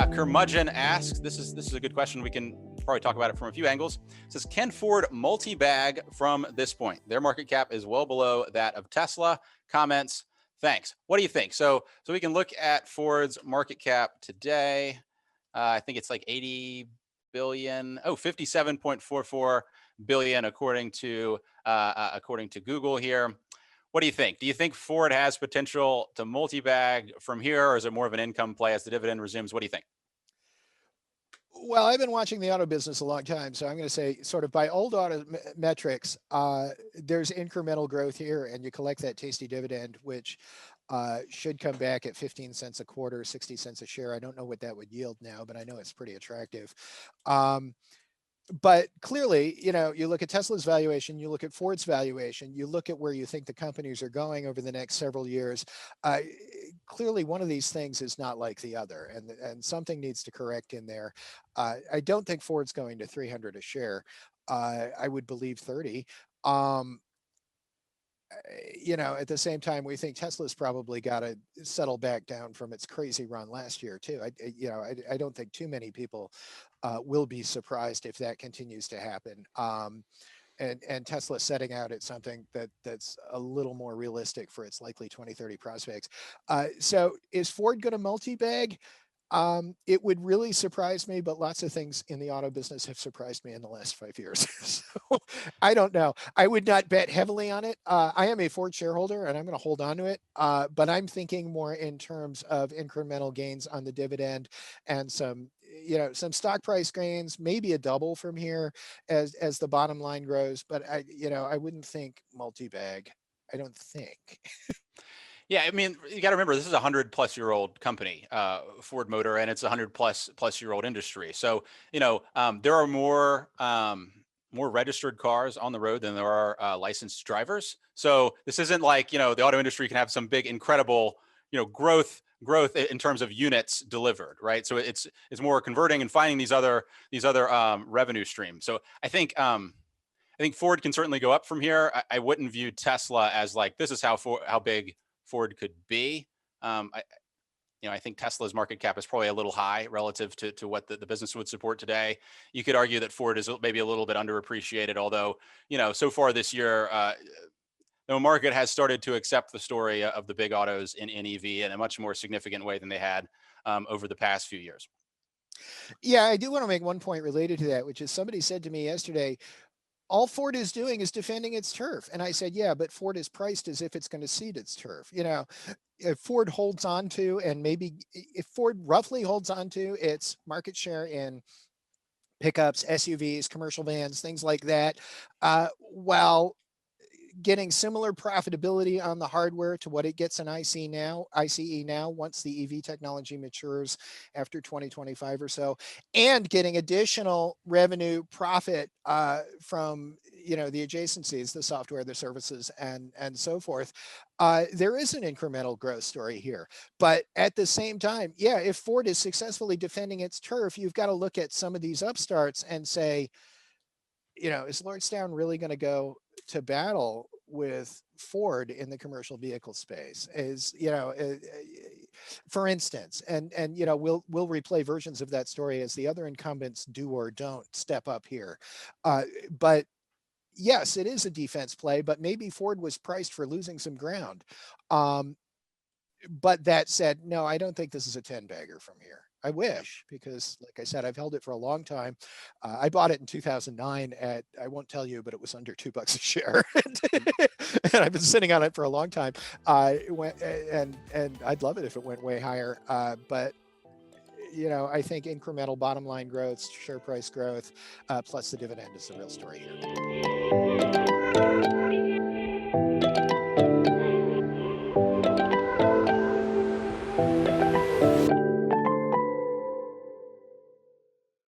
Curmudgeon asks, this is a good question. We can probably talk about it from a few angles. It says, can Ford multi-bag from this point? Their market cap is well below that of Tesla. Comments, thanks. What do you think? So we can look at Ford's market cap today. I think it's like 80 billion. 57.44 billion according to Google here. What do you think? Do you think Ford has potential to multi-bag from here, or is it more of an income play as the dividend resumes? What do you think? Well, I've been watching the auto business a long time, so I'm going to say, sort of by old auto metrics, there's incremental growth here, and you collect that tasty dividend, which should come back at 15 cents a quarter, 60 cents a share. I don't know what that would yield now, but I know it's pretty attractive. But clearly, you look at Tesla's valuation, you look at Ford's valuation, you look at where you think the companies are going over the next several years. Clearly, one of these things is not like the other, and something needs to correct in there. I don't think Ford's going to 300 a share. I would believe 30. At the same time, we think Tesla's probably got to settle back down from its crazy run last year too. I don't think too many people will be surprised if that continues to happen. And Tesla setting out at something that's a little more realistic for its likely 2030 prospects. So is Ford going to multi-bag? It would really surprise me, but lots of things in the auto business have surprised me in the last 5 years. So I don't know. I would not bet heavily on it. I am a Ford shareholder and I'm going to hold on to it. But I'm thinking more in terms of incremental gains on the dividend and some stock price gains, maybe a double from here as the bottom line grows. But I wouldn't think multi-bag. I don't think. Yeah, I mean, you got to remember, this is a 100-plus-year-old company, Ford Motor, and it's a 100-plus-year-old industry. So, there are more registered cars on the road than there are licensed drivers. So this isn't like, the auto industry can have some big, incredible, growth in terms of units delivered, right? So it's more converting and finding these other revenue streams. So I think Ford can certainly go up from here. I wouldn't view Tesla as like, this is how big Ford could be. I think Tesla's market cap is probably a little high relative to what the business would support today. You could argue that Ford is maybe a little bit underappreciated, although, so far this year, the market has started to accept the story of the big autos in EV in a much more significant way than they had over the past few years. Yeah, I do want to make one point related to that, which is somebody said to me yesterday, all Ford is doing is defending its turf. And I said, yeah, but Ford is priced as if it's going to cede its turf. If Ford holds on to, and maybe if Ford roughly holds on to its market share in pickups, SUVs, commercial vans, things like that, while getting similar profitability on the hardware to what it gets in ICE now, once the EV technology matures after 2025 or so, and getting additional revenue profit from the adjacencies, the software, the services, and so forth. There is an incremental growth story here. But at the same time, yeah, if Ford is successfully defending its turf, you've got to look at some of these upstarts and say, is Lordstown really going to go to battle with Ford in the commercial vehicle space? For instance, and we'll replay versions of that story as the other incumbents do or don't step up here. But yes, it is a defense play, but maybe Ford was priced for losing some ground. But that said, no, I don't think this is a 10-bagger from here. I wish, because like I said, I've held it for a long time. I bought it in 2009 at, I won't tell you, but it was under $2 a share. And I've been sitting on it for a long time. And I'd love it if it went way higher. But I think incremental bottom line growth, share price growth, plus the dividend is the real story here.